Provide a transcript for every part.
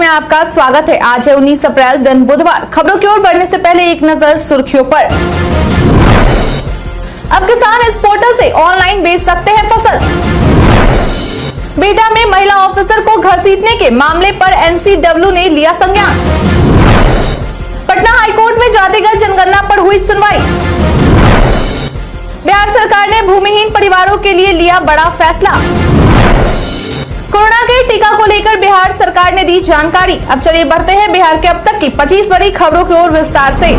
आपका स्वागत है। आज है 19 अप्रैल दिन बुधवार। खबरों की ओर बढ़ने से पहले एक नजर सुर्खियों पर। अब किसान इस पोर्टल से ऑनलाइन बेच सकते हैं फसल। बिहटा में महिला ऑफिसर को घसीटने के मामले पर एनसीडब्ल्यू ने लिया संज्ञान। पटना हाईकोर्ट में जातिगत जनगणना पर हुई सुनवाई। बिहार सरकार ने भूमिहीन परिवारों के लिए लिया बड़ा फैसला। कोरोना के टीका को लेकर बिहार सरकार ने दी जानकारी। अब चलिए बढ़ते हैं बिहार के अब तक की 25 बड़ी खबरों की ओर विस्तार से।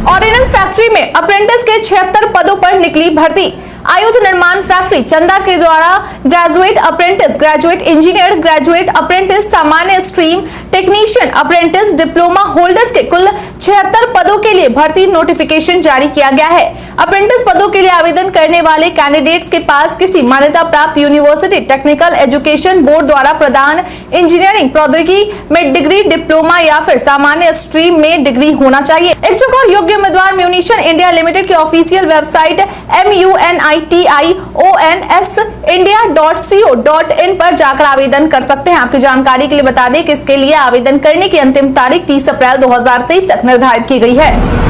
ऑर्डिनेंस फैक्ट्री में अप्रेंटिस के 76 पदों पर निकली भर्ती। आयुध निर्माण फैक्ट्री चंदा के द्वारा graduate apprentice, graduate engineer, graduate apprentice, सामान्य stream, technician apprentice, diploma holders के कुल 76 पदों के लिए भर्ती नोटिफिकेशन जारी किया गया है। अप्रेंटिस पदों के लिए आवेदन करने वाले कैंडिडेट्स के पास किसी मान्यता प्राप्त यूनिवर्सिटी, टेक्निकल एजुकेशन बोर्ड द्वारा प्रदान इंजीनियरिंग प्रौद्योगिकी में डिग्री, डिप्लोमा या फिर सामान्य स्ट्रीम में डिग्री होना चाहिए। इच्छुक और योग्य उम्मीदवार म्यूनिशन इंडिया लिमिटेड की ऑफिशियल वेबसाइट munitionsIndia.co.in पर जाकर आवेदन कर सकते हैं। आपकी जानकारी के लिए बता दें कि इसके लिए आवेदन करने की अंतिम तारीख 30 अप्रैल 2023 तक निर्धारित की गई है।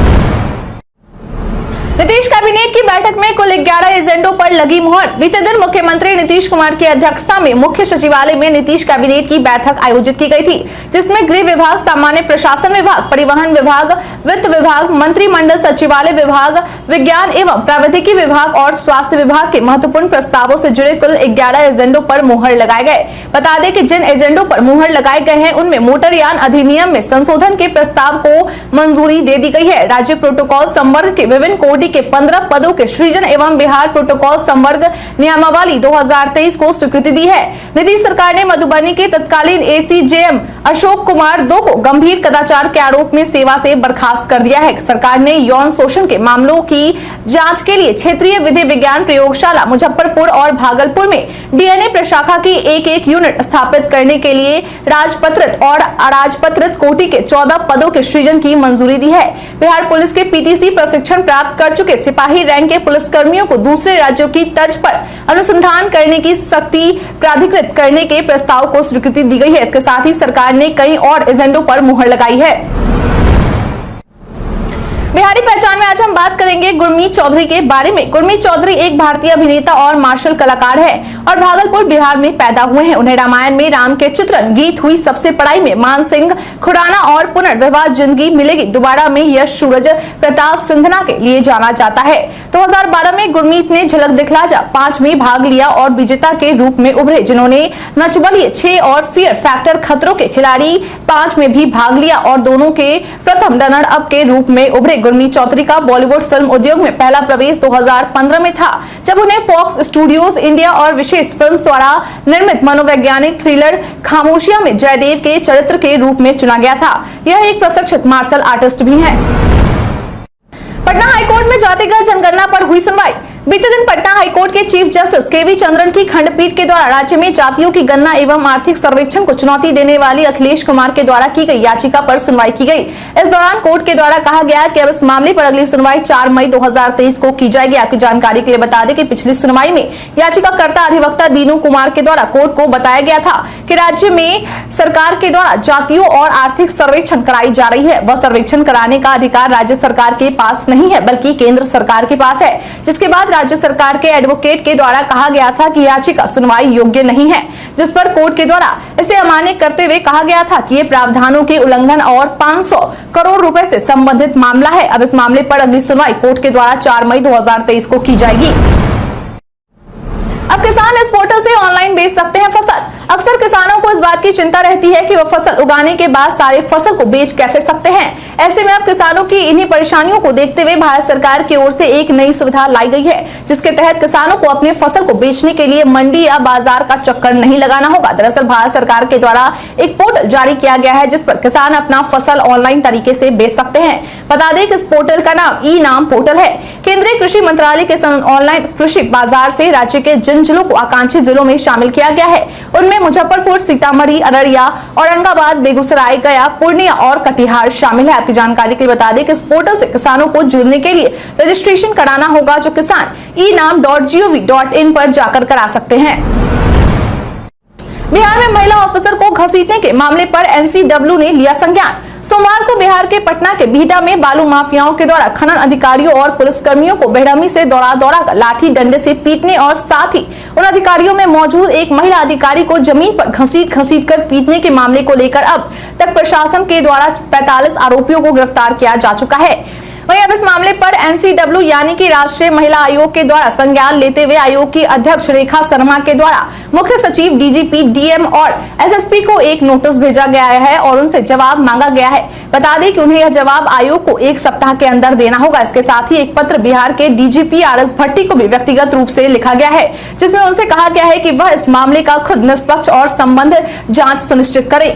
नीतीश कैबिनेट की बैठक में कुल 11 एजेंडों पर लगी मुहर। बीते दिन मुख्यमंत्री नीतीश कुमार की अध्यक्षता में मुख्य सचिवालय में नीतीश कैबिनेट की बैठक आयोजित की गई थी, जिसमें गृह विभाग, सामान्य प्रशासन विभाग, परिवहन विभाग, वित्त विभाग, मंत्रिमंडल सचिवालय विभाग, विज्ञान एवं प्रौद्योगिकी विभाग और स्वास्थ्य विभाग के महत्वपूर्ण प्रस्तावों से जुड़े कुल 11 एजेंडों पर मुहर लगाए गए। बता दें कि जिन एजेंडों पर मुहर लगाए गए हैं उनमें मोटरयान अधिनियम में संशोधन के प्रस्ताव को मंजूरी दे दी गई है। राज्य प्रोटोकॉल संवर्ग के विभिन्न कोटि के 15 पदों के सृजन एवं बिहार प्रोटोकॉल संवर्ग नियमावली 2023 को स्वीकृति दी है। नीतीश सरकार ने मधुबनी के तत्कालीन एसीजेएम अशोक कुमार 2 को गंभीर कदाचार के आरोप में सेवा से बर्खास्त कर दिया है। सरकार ने यौन शोषण के मामलों की जांच के लिए क्षेत्रीय विधि विज्ञान प्रयोगशाला मुजफ्फरपुर और भागलपुर में डीएनए प्रशाखा की एक यूनिट स्थापित करने के लिए राजपत्रित और अराजपत्रित कोटि के 14 पदों के सृजन की मंजूरी दी है। बिहार पुलिस के पीटीसी प्रशिक्षण प्राप्त कर चुके सिपाही रैंक के पुलिसकर्मियों को दूसरे राज्यों की तर्ज पर अनुसंधान करने की शक्ति प्राधिकृत करने के प्रस्ताव को स्वीकृति दी गई है। इसके साथ ही सरकार ने कई और एजेंडों पर मुहर लगाई है। बिहारी पहचान में आज हम बात करेंगे गुरमीत चौधरी के बारे में। गुरमीत चौधरी एक भारतीय अभिनेता और मार्शल कलाकार है और भागलपुर बिहार में पैदा हुए हैं। उन्हें रामायण में राम के चित्रण, गीत हुई सबसे पढ़ाई में मान सिंह खुराना और पुनर्विवाह जिंदगी मिलेगी दोबारा में यश सूरज प्रताप सिंधना के लिए जाना जाता है। 2012 में गुरमीत ने झलक दिखला जा 5 में भाग लिया और विजेता के रूप में उभरे, जिन्होंने नच बलिए 6 और फियर फैक्टर खतरों के खिलाड़ी 5 में भी भाग लिया और दोनों के प्रथम रनर अप के रूप में उभरे। गुरमीत चौधरी का बॉलीवुड फिल्म उद्योग में पहला प्रवेश 2015 में था, जब उन्हें फॉक्स स्टूडियोज इंडिया और विशेष फिल्म्स द्वारा निर्मित मनोवैज्ञानिक थ्रिलर खामोशियां में जयदेव के चरित्र के रूप में चुना गया था। यह एक प्रशिक्षित मार्शल आर्टिस्ट भी है। पटना हाईकोर्ट में जातिगत जनगणना पर हुई सुनवाई। बीते दिन पटना हाईकोर्ट के चीफ जस्टिस केवी चंद्रन की खंडपीठ के द्वारा राज्य में जातियों की गणना एवं आर्थिक सर्वेक्षण को चुनौती देने वाली अखिलेश कुमार के द्वारा की गई याचिका पर सुनवाई की गई। इस दौरान कोर्ट के द्वारा कहा गया कि अब इस मामले पर अगली सुनवाई 4 मई 2023 को की जाएगी। आपकी जानकारी के लिए बता दें कि पिछली सुनवाई में याचिकाकर्ता अधिवक्ता दीनू कुमार के द्वारा कोर्ट को बताया गया था कि राज्य में सरकार के द्वारा जातियों और आर्थिक सर्वेक्षण कराई जा रही है। वह सर्वेक्षण कराने का अधिकार राज्य सरकार के पास नहीं है, बल्कि केंद्र सरकार के पास है। जिसके बाद राज्य सरकार के एडवोकेट के द्वारा कहा गया था कि याचिका सुनवाई योग्य नहीं है, जिस पर कोर्ट के द्वारा इसे अमान्य करते हुए कहा गया था कि ये प्रावधानों के उल्लंघन और 500 करोड़ रुपए से संबंधित मामला है। अब इस मामले पर अगली सुनवाई कोर्ट के द्वारा 4 मई 2023 को की जाएगी। अब किसान इस पोर्टल से ऑनलाइन बेच सकते हैं फसल। अक्सर किसानों को इस बात की चिंता रहती है कि वह फसल उगाने के बाद सारे फसल को बेच कैसे सकते हैं। ऐसे में अब किसानों की इन्हीं परेशानियों को देखते हुए भारत सरकार की ओर से एक नई सुविधा लाई गई है, जिसके तहत किसानों को अपने फसल को बेचने के लिए मंडी या बाजार का चक्कर नहीं लगाना होगा। दरअसल भारत सरकार के द्वारा एक पोर्टल जारी किया गया है, जिस पर किसान अपना फसल ऑनलाइन तरीके से बेच सकते हैं। बता दें कि इस पोर्टल का नाम ई नाम पोर्टल है। केंद्रीय कृषि मंत्रालय के ऑनलाइन कृषि बाजार से राज्य के जिन जिलों को आकांक्षित जिलों में शामिल किया गया है, उनमें मुजफ्फरपुर, सीतामढ़ी, अररिया, औरंगाबाद, बेगूसराय, गया, पूर्णिया और कटिहार शामिल है। आपकी जानकारी के लिए बता दें कि इस पोर्टल से किसानों को जुड़ने के लिए रजिस्ट्रेशन कराना होगा, जो किसान enam.gov.in पर जाकर करा सकते हैं। बिहार में महिला ऑफिसर को घसीटने के मामले पर एनसीडब्ल्यू ने लिया संज्ञान। सोमवार को बिहार के पटना के बिहटा में बालू माफियाओं के द्वारा खनन अधिकारियों और पुलिसकर्मियों को बेरहमी से दौड़ा कर लाठी डंडे से पीटने और साथ ही उन अधिकारियों में मौजूद एक महिला अधिकारी को जमीन पर घसीट कर पीटने के मामले को लेकर अब तक प्रशासन के द्वारा 45 आरोपियों को गिरफ्तार किया जा चुका है। वहीं अब इस मामले पर एनसीडब्ल्यू यानी कि राष्ट्रीय महिला आयोग के द्वारा संज्ञान लेते हुए आयोग की अध्यक्ष रेखा शर्मा के द्वारा मुख्य सचिव, डीजीपी, डीएम और एसएसपी को एक नोटिस भेजा गया है और उनसे जवाब मांगा गया है। बता दें कि उन्हें यह जवाब आयोग को 1 सप्ताह के अंदर देना होगा। इसके साथ ही एक पत्र बिहार के डीजीपी आरएस भट्टी को भी व्यक्तिगत रूप से लिखा गया है, जिसमें उनसे कहा गया है कि वह इस मामले का खुद निष्पक्ष और संबद्ध जांच सुनिश्चित करें।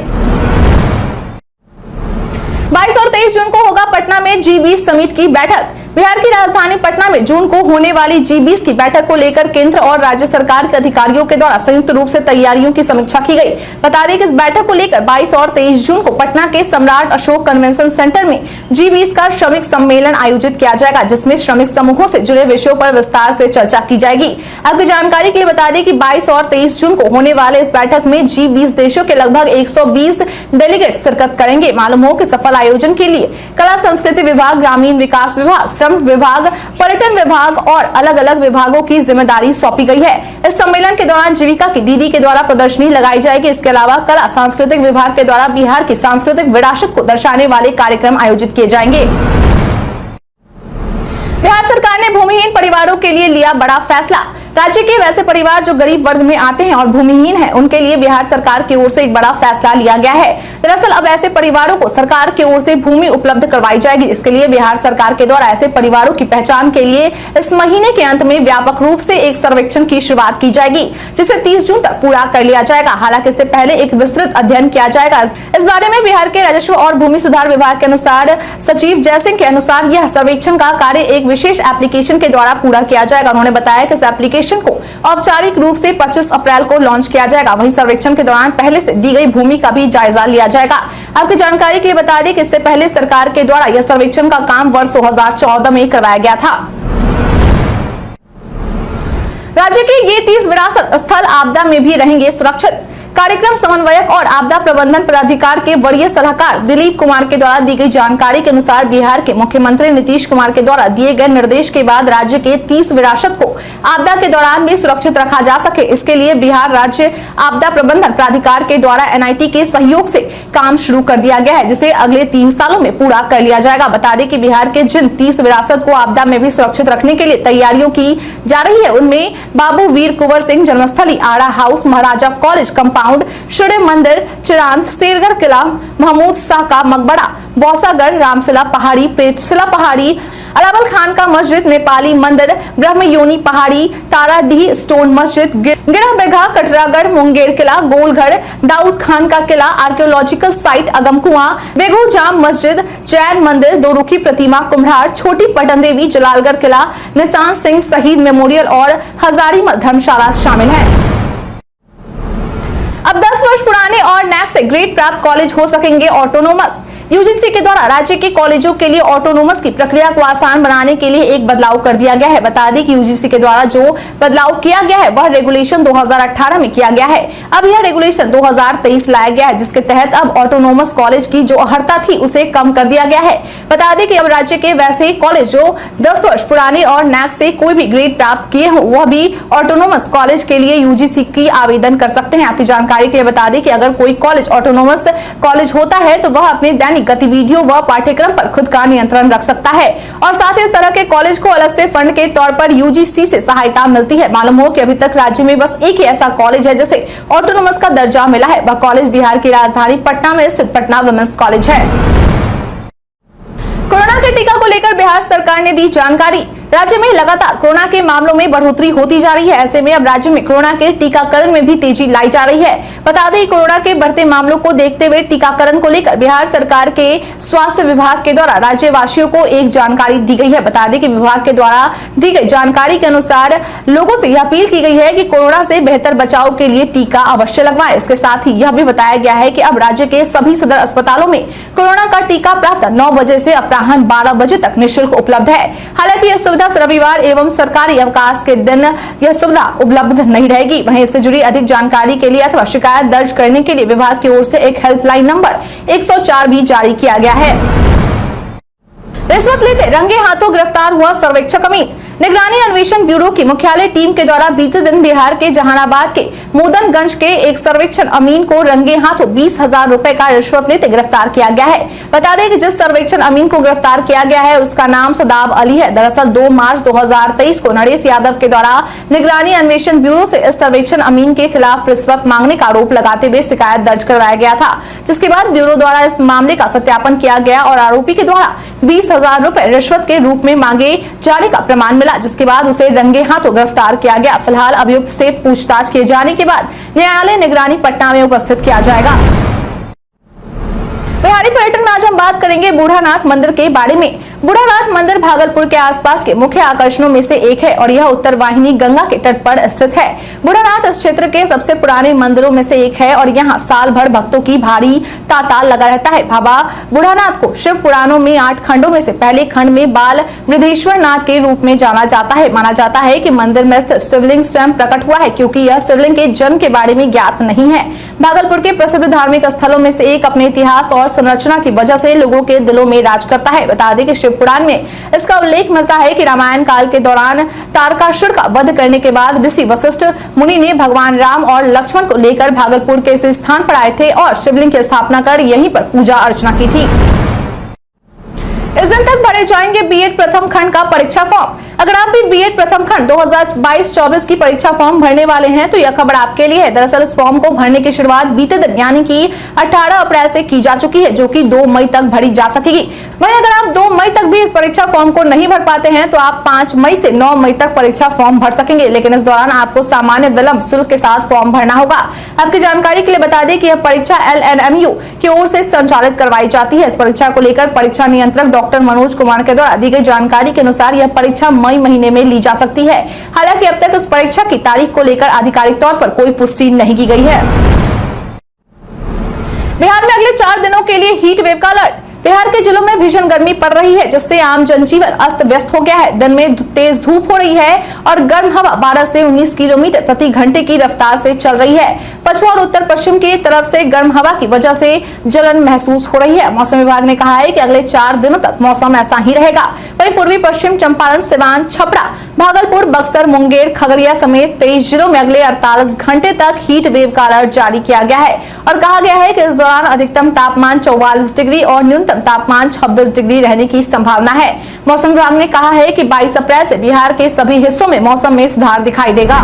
22 और 23 जून को होगा पटना में G20 समिट की बैठक। बिहार की राजधानी पटना में जून को होने वाली G20 की बैठक को लेकर केंद्र और राज्य सरकार के अधिकारियों के द्वारा संयुक्त रूप से तैयारियों की समीक्षा की गई। बता दें कि इस बैठक को लेकर 22 और 23 जून को पटना के सम्राट अशोक कन्वेंशन सेंटर में G20 का श्रमिक सम्मेलन आयोजित किया जाएगा, जिसमें श्रमिक समूहों से जुड़े विषयों पर विस्तार से चर्चा की जाएगी। आपकी जानकारी के लिए बता दें कि 22 और 23 जून को होने वाले इस बैठक में G20 देशों के लगभग 120 डेलीगेट शिरकत करेंगे। मालूम हो कि सफल आयोजन के लिए कला संस्कृति विभाग, ग्रामीण विकास विभाग, श्रम विभाग, पर्यटन विभाग और अलग अलग विभागों की जिम्मेदारी सौंपी गई है। इस सम्मेलन के दौरान जीविका की दीदी के द्वारा प्रदर्शनी लगाई जाएगी। इसके अलावा कला सांस्कृतिक विभाग के द्वारा बिहार की सांस्कृतिक विरासत को दर्शाने वाले कार्यक्रम आयोजित किए जाएंगे। बिहार सरकार ने भूमिहीन परिवारों के लिए लिया बड़ा फैसला। राज्य के वैसे परिवार जो गरीब वर्ग में आते हैं और भूमिहीन हैं, उनके लिए बिहार सरकार की ओर से एक बड़ा फैसला लिया गया है। दरअसल अब ऐसे परिवारों को सरकार की ओर से भूमि उपलब्ध करवाई जाएगी। इसके लिए बिहार सरकार के द्वारा ऐसे परिवारों की पहचान के लिए इस महीने के अंत में व्यापक रूप से एक सर्वेक्षण की शुरुआत की जाएगी, जिसे 30 जून तक पूरा कर लिया जाएगा। हालांकि इससे पहले एक विस्तृत अध्ययन किया जाएगा। इस बारे में बिहार के राजस्व और भूमि सुधार विभाग के अनुसार सचिव जयसिंह के अनुसार यह सर्वेक्षण का कार्य एक विशेष एप्लीकेशन के द्वारा पूरा किया जाएगा। उन्होंने बताया कि इस एप्लीकेशन को औपचारिक रूप से 25 अप्रैल को लॉन्च किया जाएगा। वहीं सर्वेक्षण के दौरान पहले से दी गई भूमि का भी जायजा लिया जाएगा। आपकी जानकारी के लिए बता दें कि इससे पहले सरकार के द्वारा यह सर्वेक्षण का काम वर्ष 2014 में करवाया गया था। राज्य के ये 30 विरासत स्थल आपदा में भी रहेंगे सुरक्षित। कार्यक्रम समन्वयक और आपदा प्रबंधन प्राधिकार के वरीय सलाहकार दिलीप कुमार के द्वारा दी गई जानकारी के अनुसार बिहार के मुख्यमंत्री नीतीश कुमार के द्वारा दिए गए निर्देश के बाद राज्य के 30 विरासत को आपदा के दौरान भी सुरक्षित रखा जा सके, इसके लिए बिहार राज्य आपदा प्रबंधन प्राधिकार के द्वारा NIT के सहयोग से काम शुरू कर दिया गया है, जिसे अगले 3 सालों में पूरा कर लिया जाएगा। बता दें कि बिहार के जिन 30 विरासत को आपदा में भी सुरक्षित रखने के लिए तैयारियों की जा रही है, उनमें बाबू वीर कुंवर सिंह जन्मस्थली, आड़ा हाउस, महाराजा कॉलेज कंपाउंड, सूर्य मंदिर, चिरांद, शेरगढ़ किला, महमूद शाह का मकबरा, बौसागढ़, रामशिला पहाड़ी, प्रेतशिला पहाड़ी, अलावल खान का मस्जिद, नेपाली मंदिर, ब्रह्मयोनी पहाड़ी, ताराडीह स्टोन मस्जिद, गिरा बेघा, कटरागढ़, मुंगेर किला, गोलगढ़, दाऊद खान का किला, आर्कियोलॉजिकल साइट अगमकुआं, बेगूजाम मस्जिद, जैन मंदिर, दोरुखी प्रतिमा, कुम्हार, छोटी पटन देवी, जलालगढ़ किला, निशान सिंह शहीद मेमोरियल और हजारीमल धर्मशाला शामिल है। अब 10 वर्ष पुराने और NAC से ग्रेड प्राप्त कॉलेज हो सकेंगे ऑटोनोमस। यूजीसी के द्वारा राज्य के कॉलेजों के लिए ऑटोनोमस की प्रक्रिया को आसान बनाने के लिए एक बदलाव कर दिया गया है। बता दें कि यूजीसी के द्वारा जो बदलाव किया गया है वह रेगुलेशन 2018 में किया गया है। अब यह रेगुलेशन 2023 लाया गया है, जिसके तहत अब ऑटोनोमस कॉलेज की जो अर्हता थी उसे कम कर दिया गया है। बता दें कि अब राज्य के वैसे कॉलेज जो 10 वर्ष पुराने और NAC से कोई भी ग्रेड प्राप्त किए हो, वह भी ऑटोनोमस कॉलेज के लिए यूजीसी की आवेदन कर सकते हैं। आपकी जानकारी के लिए बता दें कि अगर कोई कॉलेज ऑटोनोमस कॉलेज होता है तो वह अपने दैनिक गतिविधियों व पाठ्यक्रम पर खुद का नियंत्रण रख सकता है और साथ ही इस तरह के कॉलेज को अलग से फंड के तौर पर यूजीसी से सहायता मिलती है। मालूम हो कि अभी तक राज्य में बस एक ही ऐसा कॉलेज है जिसे ऑटोनोमस का दर्जा मिला है। वह कॉलेज बिहार की राजधानी पटना में स्थित पटना वुमेन्स कॉलेज है। कोरोना के टीका को लेकर बिहार सरकार ने दी जानकारी। राज्य में लगातार कोरोना के मामलों में बढ़ोतरी होती जा रही है। ऐसे में अब राज्य में कोरोना के टीकाकरण में भी तेजी लाई जा रही है। बता दें कोरोना के बढ़ते मामलों को देखते हुए टीकाकरण को लेकर बिहार सरकार के स्वास्थ्य विभाग के द्वारा राज्यवासियों को एक जानकारी दी गई है। बता दें कि विभाग के द्वारा दी गई जानकारी के अनुसार लोगों से यह अपील की गई है कि कोरोना से बेहतर बचाव के लिए टीका अवश्य लगवाएं। इसके साथ ही यह भी बताया गया है कि अब राज्य के सभी सदर अस्पतालों में कोरोना का टीका प्रातः 9 बजे से अपराह्न 12 बजे तक निःशुल्क उपलब्ध है। हालांकि यह सुविधा धनतेरस, रविवार एवं सरकारी अवकाश के दिन यह सुविधा उपलब्ध नहीं रहेगी। वहीं इससे जुड़ी अधिक जानकारी के लिए अथवा शिकायत दर्ज करने के लिए विभाग की ओर से एक हेल्पलाइन नंबर 104 भी जारी किया गया है। रिश्वत लेते रंगे हाथों गिरफ्तार हुआ सर्वेक्षक अमीन। निगरानी अन्वेषण ब्यूरो की मुख्यालय टीम के द्वारा बीते दिन बिहार के जहानाबाद के मोदनगंज के एक सर्वेक्षण अमीन को रंगे हाथों 20,000 रुपए का रिश्वत लेते गिरफ्तार किया गया है। बता दें कि जिस सर्वेक्षण अमीन को गिरफ्तार किया गया है उसका नाम सदाब अली है। दरअसल 2 मार्च 2023 को नरेश यादव के द्वारा निगरानी अन्वेषण ब्यूरो से इस सर्वेक्षण अमीन के खिलाफ रिश्वत मांगने का आरोप लगाते हुए शिकायत दर्ज करवाया गया था, जिसके बाद ब्यूरो द्वारा इस मामले का सत्यापन किया गया और आरोपी के द्वारा 20,000 रुपए रिश्वत के रूप में मांगे जाने का प्रमाण मिला, जिसके बाद उसे रंगे हाथों गिरफ्तार किया गया। फिलहाल अभियुक्त से पूछताछ किए जाने के बाद न्यायालय निगरानी पटना में उपस्थित किया जाएगा। बिहारी पर्यटन में आज हम बात करेंगे बूढ़ानाथ मंदिर के बारे में। बूढ़ानाथ मंदिर भागलपुर के आसपास के मुख्य आकर्षणों में से एक है और यह उत्तर वाहिनी गंगा के तट पर स्थित है। बूढ़ानाथ इस क्षेत्र के सबसे पुराने मंदिरों में से एक है और यहाँ साल भर भक्तों की भारी तांता लगा रहता है। बाबा बूढ़ानाथ को शिव पुराणों में 8 खंडों में से पहले खंड में बाल वृद्धेश्वर नाथ के रूप में जाना जाता है। माना जाता है कि मंदिर में स्थित शिवलिंग स्वयं प्रकट हुआ है, क्योंकि यह शिवलिंग के जन्म के बारे में ज्ञात नहीं है। भागलपुर के प्रसिद्ध धार्मिक स्थलों में से एक अपने इतिहास और संरचना की वजह से लोगों के दिलों में राज करता है। बता दें कि शिव पुराण में इसका उल्लेख मिलता है कि रामायण काल के दौरान तारकासुर का वध करने के बाद ऋषि वशिष्ठ मुनि ने भगवान राम और लक्ष्मण को लेकर भागलपुर के इस स्थान पर आए थे और शिवलिंग की स्थापना कर यहीं पर पूजा अर्चना की थी। इस दिन तक भरे जाएंगे बीएड प्रथम खंड का परीक्षा फॉर्म। अगर आप भी बीएड प्रथम खंड 2022-24 की परीक्षा फॉर्म भरने वाले हैं तो यह खबर आपके लिए है। दरअसल इस फॉर्म को भरने की शुरुआत बीते दिन यानी कि 18 अप्रैल से की जा चुकी है, जो कि 2 मई तक भरी जा सकेगी। वहीं अगर आप 2 मई तक भी इस परीक्षा फॉर्म को नहीं भर पाते हैं तो आप 5 मई से 9 मई तक परीक्षा फॉर्म भर सकेंगे, लेकिन इस दौरान आपको सामान्य विलंब शुल्क के साथ फॉर्म भरना होगा। आपकी जानकारी के लिए बता दें कि यह परीक्षा LNMU की ओर से संचालित करवाई जाती है। इस परीक्षा को लेकर परीक्षा नियंत्रक डॉक्टर मनोज कुमार के द्वारा दी गई जानकारी के अनुसार यह परीक्षा मई महीने में ली जा सकती है। हालांकि अब तक इस परीक्षा की तारीख को लेकर आधिकारिक तौर पर कोई पुष्टि नहीं की गई है। बिहार में अगले 4 दिनों के लिए हीट वेव का अलर्ट। बिहार के जिलों में भीषण गर्मी पड़ रही है, जिससे आम जनजीवन अस्त व्यस्त हो गया है। दिन में तेज धूप हो रही है और गर्म हवा 12 से 19 किलोमीटर प्रति घंटे की रफ्तार से चल रही है। पछुआ और उत्तर पश्चिम की तरफ से गर्म हवा की वजह से जलन महसूस हो रही है। मौसम विभाग ने कहा है कि अगले 4 दिनों तक मौसम ऐसा ही रहेगा। वहीं पूर्वी पश्चिम चंपारण, सिवान, छपरा, भागलपुर, बक्सर, मुंगेर, खगड़िया समेत 23 जिलों में अगले 48 घंटे तक हीट वेव का अलर्ट जारी किया गया है और कहा गया है कि इस दौरान अधिकतम तापमान 44 डिग्री और न्यूनतम तापमान 26 डिग्री रहने की संभावना है। मौसम विभाग ने कहा है कि 22 अप्रैल से बिहार के सभी हिस्सों में मौसम में सुधार दिखाई देगा।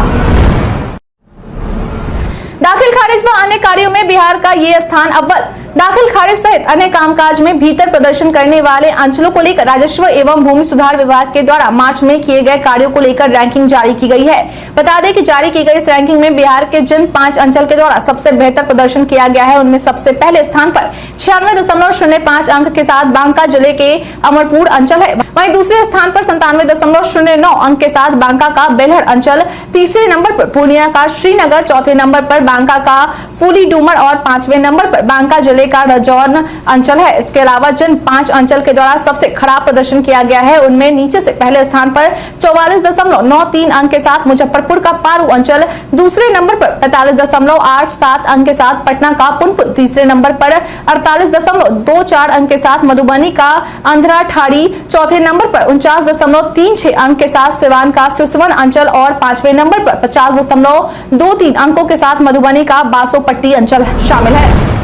दाखिल खारिज व अन्य कार्यों में बिहार का ये स्थान अव्वल। दाखिल खारिज सहित अन्य कामकाज में भीतर प्रदर्शन करने वाले अंचलों को लेकर राजस्व एवं भूमि सुधार विभाग के द्वारा मार्च में किए गए कार्यों को लेकर रैंकिंग जारी की गई है। बता दें कि जारी की गई इस रैंकिंग में बिहार के जिन 5 अंचल के द्वारा सबसे बेहतर प्रदर्शन किया गया है उनमें सबसे पहले स्थान पर 96.05 अंक के साथ बांका जिले के अमरपुर अंचल है। वहीं दूसरे स्थान पर 97.09 अंक के साथ बांका का बेलहर अंचल, तीसरे नंबर पर पूर्णिया का श्रीनगर, चौथे नंबर पर बांका का फूली डूमर और 5वें नंबर पर बांका जिले का रजौन अंचल है। इसके अलावा जिन 5 अंचल के द्वारा सबसे खराब प्रदर्शन किया गया है उनमें नीचे से पहले स्थान पर 44.93 अंक के साथ मुजफ्फरपुर का पारू अंचल, दूसरे नंबर पर 45.87 अंक के साथ पटना का पुनपुन, तीसरे नंबर पर 48.24 अंक के साथ मधुबनी का अंधरा ठाड़ी, चौथे नंबर पर 49.36 अंक के साथ सिवान का सिसवन अंचल और 5वें नंबर पर 50.23 अंकों के साथ मधुबनी का बासोपट्टी अंचल शामिल है।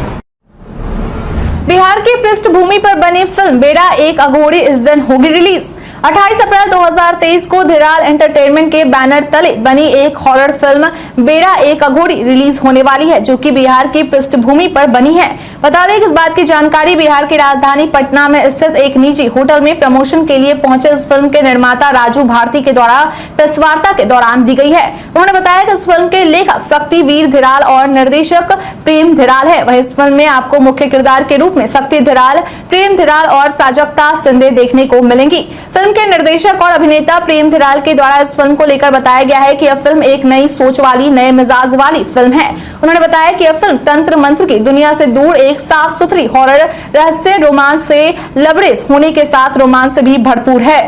बिहार की पृष्ठभूमि पर बनी फिल्म बेड़ा एक अघोरी इस दिन होगी रिलीज। 28 अप्रैल 2023 को धीराल एंटरटेनमेंट के बैनर तले बनी एक हॉरर फिल्म बेड़ा एक अघोरी रिलीज होने वाली है, जो कि बिहार की पृष्ठभूमि पर बनी है। बता दें कि इस बात की जानकारी बिहार की राजधानी पटना में स्थित एक निजी होटल में प्रमोशन के लिए पहुंचे इस फिल्म के निर्माता राजू भारती के द्वारा प्रेस वार्ता के दौरान दी गई है। उन्होंने बताया कि इस फिल्म के लेखक शक्तिवीर धीराल और निर्देशक प्रेम धीराल है। वह इस फिल्म में आपको मुख्य किरदार के रूप में शक्ति धीराल, प्रेम धीराल और प्राजक्ता सिंधे देखने को मिलेंगी। फिल्म के निर्देशक और अभिनेता प्रेम धीराल के द्वारा इस फिल्म को लेकर बताया गया है कि यह फिल्म एक नई सोच वाली, नए मिजाज वाली फिल्म है। उन्होंने बताया कि यह फिल्म तंत्र मंत्र की दुनिया से दूर एक साफ सुथरी हॉरर, रहस्य, रोमांस से लबरेज होने के साथ रोमांस से भी भरपूर है।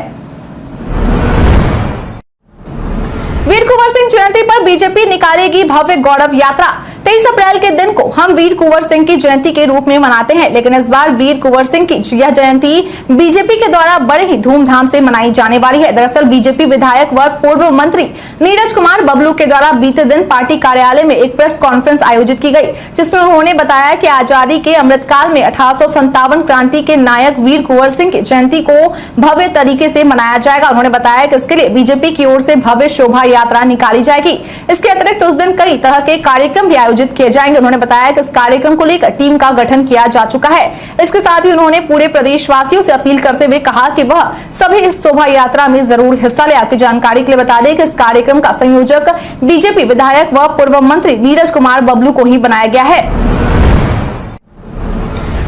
वीर कुंवर सिंह जयंती पर बीजेपी निकालेगी भव्य गौरव यात्रा। 23 अप्रैल के दिन को हम वीर कुंवर सिंह की जयंती के रूप में मनाते हैं, लेकिन इस बार वीर कुंवर सिंह की यह जयंती बीजेपी के द्वारा बड़े ही धूमधाम से मनाई जाने वाली है। दरअसल बीजेपी विधायक व पूर्व मंत्री नीरज कुमार बबलू के द्वारा बीते दिन पार्टी कार्यालय में एक प्रेस कॉन्फ्रेंस आयोजित की गई, जिसमें उन्होंने बताया कि आजादी के अमृतकाल में 1857 क्रांति के नायक वीर कुंवर सिंह की जयंती को भव्य तरीके से मनाया जाएगा। उन्होंने बताया कि इसके लिए बीजेपी की ओर से भव्य शोभा यात्रा निकाली जाएगी। इसके अतिरिक्त उस दिन कई तरह के कार्यक्रम भी आयोजित किए जाएंगे। उन्होंने बताया कि इस कार्यक्रम को लेकर टीम का गठन किया जा चुका है। इसके साथ ही उन्होंने पूरे प्रदेशवासियों से अपील करते हुए कहा कि वह सभी इस शोभा यात्रा में जरूर हिस्सा ले। आपकी जानकारी के लिए बता दें कि इस कार्यक्रम का संयोजक बीजेपी विधायक व पूर्व मंत्री नीरज कुमार बबलू को ही बनाया गया है।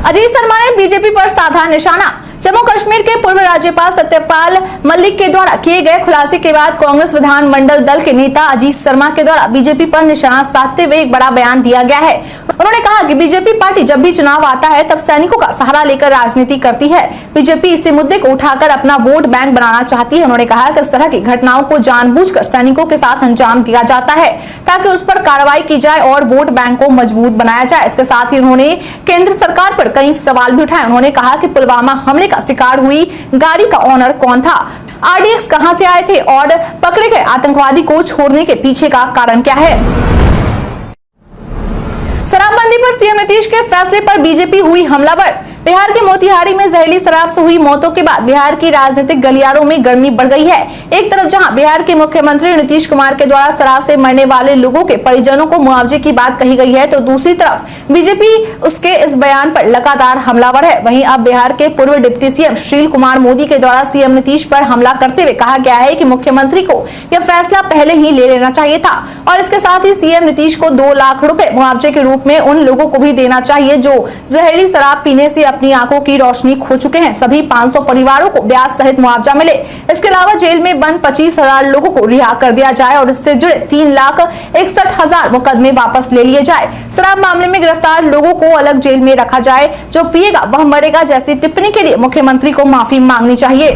अजीत शर्मा ने बीजेपी पर साधा निशाना। जम्मू कश्मीर के पूर्व राज्यपाल सत्यपाल मलिक के द्वारा किए गए खुलासे के बाद कांग्रेस विधानमंडल दल के नेता अजीत शर्मा के द्वारा बीजेपी पर निशाना साधते हुए एक बड़ा बयान दिया गया है। उन्होंने कहा कि बीजेपी पार्टी जब भी चुनाव आता है तब सैनिकों का सहारा लेकर राजनीति करती है। बीजेपी इसी मुद्दे को उठाकर अपना वोट बैंक बनाना चाहती है। उन्होंने कहा कि इस तरह की घटनाओं को जानबूझकर सैनिकों के साथ अंजाम दिया जाता है ताकि उस पर कार्रवाई की जाए और वोट बैंक को मजबूत बनाया जाए। इसके साथ ही उन्होंने केंद्र सरकार पर कई सवाल भी उठाए। उन्होंने कहा कि पुलवामा हमले का शिकार हुई गाड़ी का ओनर कौन था, आरडीएक्स कहां से आए थे और पकड़े गए आतंकवादी को छोड़ने के पीछे का कारण क्या है। शराबबंदी पर सीएम नीतीश के फैसले पर बीजेपी हुई हमलावर। बिहार के मोतिहारी में जहरीली शराब से हुई मौतों के बाद बिहार की राजनीतिक गलियारों में गर्मी बढ़ गई है। एक तरफ जहां बिहार के मुख्यमंत्री नीतीश कुमार के द्वारा शराब से मरने वाले लोगों के परिजनों को मुआवजे की बात कही गई है, तो दूसरी तरफ बीजेपी उसके इस बयान पर लगातार हमलावर है। वहीं अब बिहार के पूर्व डिप्टी सीएम सुशील कुमार मोदी के द्वारा सीएम नीतीश पर हमला करते हुए कहा गया है कि मुख्यमंत्री को यह फैसला पहले ही ले लेना चाहिए था और इसके साथ ही सीएम नीतीश को 2 लाख रुपए मुआवजे के रूप में उन लोगों को भी देना चाहिए जो जहरीली शराब पीने से अपनी आंखों की रोशनी खो चुके हैं। सभी 500 परिवारों को ब्याज सहित मुआवजा मिले। इसके अलावा जेल में बंद 25,000 लोगों को रिहा कर दिया जाए और इससे जुड़े 3,61,000 मुकदमे वापस ले लिए जाए। शराब मामले में गिरफ्तार लोगों को अलग जेल में रखा जाए। जो पिएगा वह मरेगा जैसी टिप्पणी के लिए मुख्यमंत्री को माफी मांगनी चाहिए।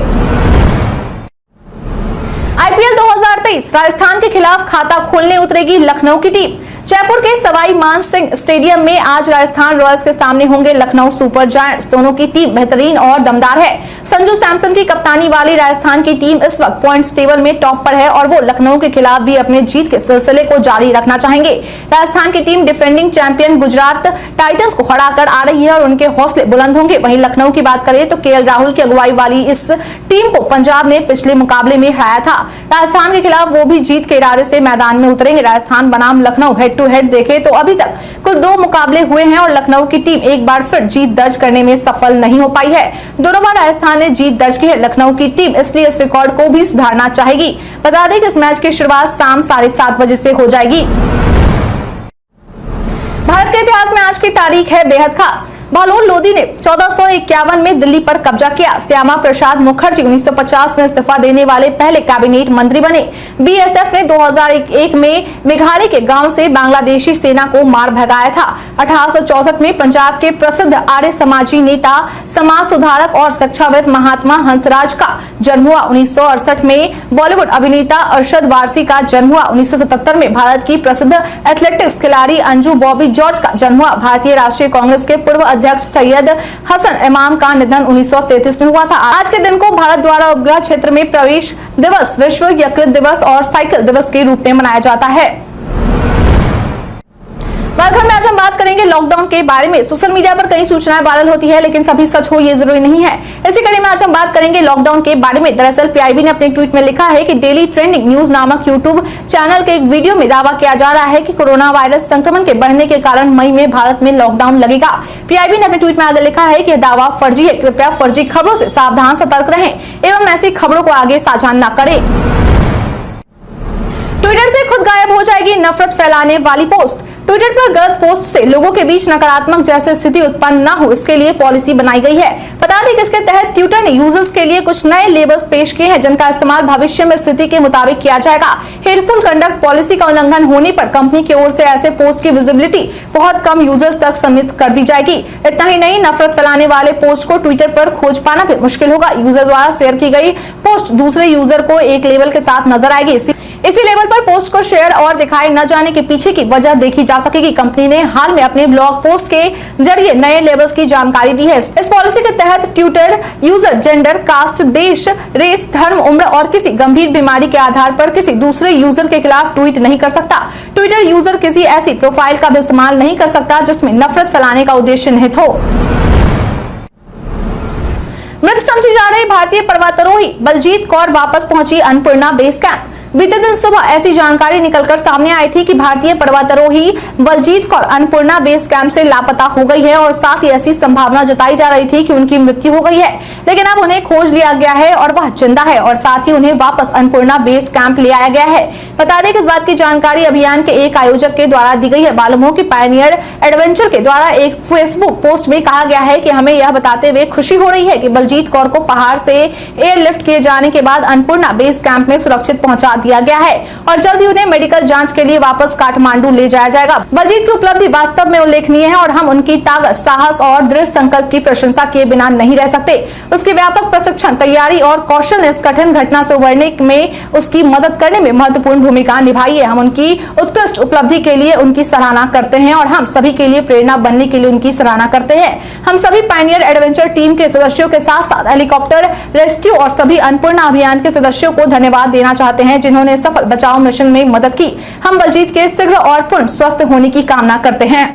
आईपीएल 2023 राजस्थान के खिलाफ खाता खोलने उतरेगी लखनऊ की टीम। जयपुर के सवाई मानसिंह स्टेडियम में आज राजस्थान रॉयल्स के सामने होंगे लखनऊ सुपर जायंट्स। दोनों की टीम बेहतरीन और दमदार है। संजू सैमसन की कप्तानी वाली राजस्थान की टीम इस वक्त पॉइंट्स टेबल में टॉप पर है और वो लखनऊ के खिलाफ भी अपने जीत के सिलसिले को जारी रखना चाहेंगे। राजस्थान की team defending champion Gujarat Titans को हराकर आ रही है और उनके हौसले बुलंद होंगे। वहीं लखनऊ की बात करें तो केएल राहुल की अगुवाई वाली इस टीम को पंजाब ने पिछले मुकाबले में हराया था। राजस्थान के खिलाफ वो भी जीत के इरादे से मैदान में उतरेंगे। राजस्थान बनाम लखनऊ हेड टू हेड देखे तो अभी तक कुल 2 मुकाबले हुए हैं और लखनऊ की टीम एक बार फिर जीत दर्ज करने में सफल नहीं हो पाई है। दोनों बार राजस्थान ने जीत दर्ज की है। लखनऊ की टीम इसलिए इस रिकॉर्ड को भी सुधारना चाहेगी। बता दें कि इस मैच की शुरुआत शाम 7:30 बजे से हो जाएगी। भारत के इतिहास में आज की तारीख है बेहद खास। बहलोल लोधी ने 1451 में दिल्ली पर कब्जा किया। श्यामा प्रसाद मुखर्जी 1950 में इस्तीफा देने वाले पहले कैबिनेट मंत्री बने। बीएसएफ ने 2001 में मेघालय के गांव से बांग्लादेशी सेना को मार भगाया था। 1864 में पंजाब के प्रसिद्ध आर्य समाजी नेता, समाज सुधारक और शिक्षाविद महात्मा हंसराज का जन्म हुआ। 1968 में बॉलीवुड अभिनेता अरशद वारसी का जन्म हुआ। 1977 में भारत की प्रसिद्ध एथलेटिक्स खिलाड़ी अंजू बॉबी जॉर्ज का जन्म हुआ। भारतीय राष्ट्रीय कांग्रेस के पूर्व अध्यक्ष सैयद हसन इमाम का निधन 1933 में हुआ था। आज के दिन को भारत द्वारा उपग्रह क्षेत्र में प्रवेश दिवस, विश्व यकृत दिवस और साइकिल दिवस के रूप में मनाया जाता है। झारखंड में आज हम बात करेंगे लॉकडाउन के बारे में। सोशल मीडिया पर कई सूचनाएं वायरल होती है, लेकिन सभी सच हो ये जरूरी नहीं है। इसी कड़ी में आज हम बात करेंगे लॉकडाउन के बारे में। दरअसल पीआईबी ने अपने ट्वीट में लिखा है कि डेली ट्रेंडिंग न्यूज नामक यूट्यूब चैनल के एक वीडियो में दावा किया जा रहा है कि कोरोना वायरस संक्रमण के बढ़ने के कारण मई में भारत में लॉकडाउन लगेगा। पीआईबी ने अपने ट्वीट में आगे लिखा है कि यह दावा फर्जी है। कृपया फर्जी खबरों से सावधान सतर्क रहें एवं ऐसी खबरों को आगे साझा न करें। ट्विटर से खुद गायब हो जाएगी नफरत फैलाने वाली पोस्ट। ट्विटर पर गलत पोस्ट से लोगों के बीच नकारात्मक जैसे स्थिति उत्पन्न न हो, इसके लिए पॉलिसी बनाई गई है। बता दें कि इसके तहत ट्विटर ने यूजर्स के लिए कुछ नए लेबल्स पेश किए हैं, जिनका इस्तेमाल भविष्य में स्थिति के मुताबिक किया जाएगा। हेटफुल कंडक्ट पॉलिसी का उल्लंघन होने पर कंपनी की ओर से ऐसे पोस्ट की विजिबिलिटी बहुत कम यूजर्स तक सीमित कर दी जाएगी। इतना ही नहीं, नफरत फैलाने वाले पोस्ट को ट्विटर पर खोज पाना भी मुश्किल होगा। यूजर द्वारा शेयर की गई पोस्ट दूसरे यूजर को एक लेबल के साथ नजर आएगी। इसी लेवल पर पोस्ट को शेयर और दिखाए न जाने के पीछे की वजह देखी जा सकेगी। कंपनी ने हाल में अपने ब्लॉग पोस्ट के जरिए नए लेबल्स की जानकारी दी है। इस पॉलिसी के तहत ट्विटर यूजर जेंडर, कास्ट, देश, रेस, धर्म, उम्र और किसी गंभीर बीमारी के आधार पर किसी दूसरे यूजर के खिलाफ ट्वीट नहीं कर सकता। ट्विटर यूजर किसी ऐसी प्रोफाइल का भी इस्तेमाल नहीं कर सकता जिसमें नफरत फैलाने का उद्देश्य निहित हो। मृत समझी जा रही भारतीय पर्वतारोही बलजीत कौर वापस पहुंची अन्नपूर्णा बेस कैंप। बीते दिन सुबह ऐसी जानकारी निकलकर सामने आई थी कि भारतीय पर्वतारोही बलजीत कौर अन्नपूर्णा बेस कैंप से लापता हो गई है और साथ ही ऐसी संभावना जताई जा रही थी कि उनकी मृत्यु हो गई है। लेकिन अब उन्हें खोज लिया गया है और वह जिंदा है और साथ ही उन्हें वापस अन्नपूर्णा बेस कैंप ले आया गया है। बता दें कि इस बात की जानकारी अभियान के एक आयोजक के द्वारा दी गई है। मालूम हो कि पायनियर एडवेंचर के द्वारा एक फेसबुक पोस्ट में कहा गया है कि हमें यह बताते हुए खुशी हो रही है कि बलजीत कौर को पहाड़ से एयरलिफ्ट किए जाने के बाद अन्नपूर्णा बेस कैंप में सुरक्षित पहुंचा दिया गया है और जल्द ही उन्हें मेडिकल जांच के लिए वापस काठमांडू ले जाया जाएगा। बलजीत की उपलब्धि वास्तव में उल्लेखनीय है और हम उनकी ताकत, साहस और दृढ़ संकल्प की प्रशंसा किए बिना नहीं रह सकते। उसकी व्यापक प्रशिक्षण, तैयारी और कौशल ने इस कठिन घटना से उबरने में उसकी मदद करने में महत्वपूर्ण भूमिका निभाई है। हम उनकी उत्कृष्ट उपलब्धि के लिए उनकी सराहना करते हैं और हम सभी के लिए प्रेरणा बनने के लिए उनकी सराहना करते हैं। हम सभी पायनियर एडवेंचर टीम के सदस्यों के साथ साथ हेलीकॉप्टर रेस्क्यू और सभी अन्नपूर्णा अभियान के सदस्यों को धन्यवाद देना चाहते हैं जिन्होंने सफल बचाव मिशन में मदद की। हम बलजीत के शीघ्र और पूर्ण स्वस्थ होने की कामना करते हैं।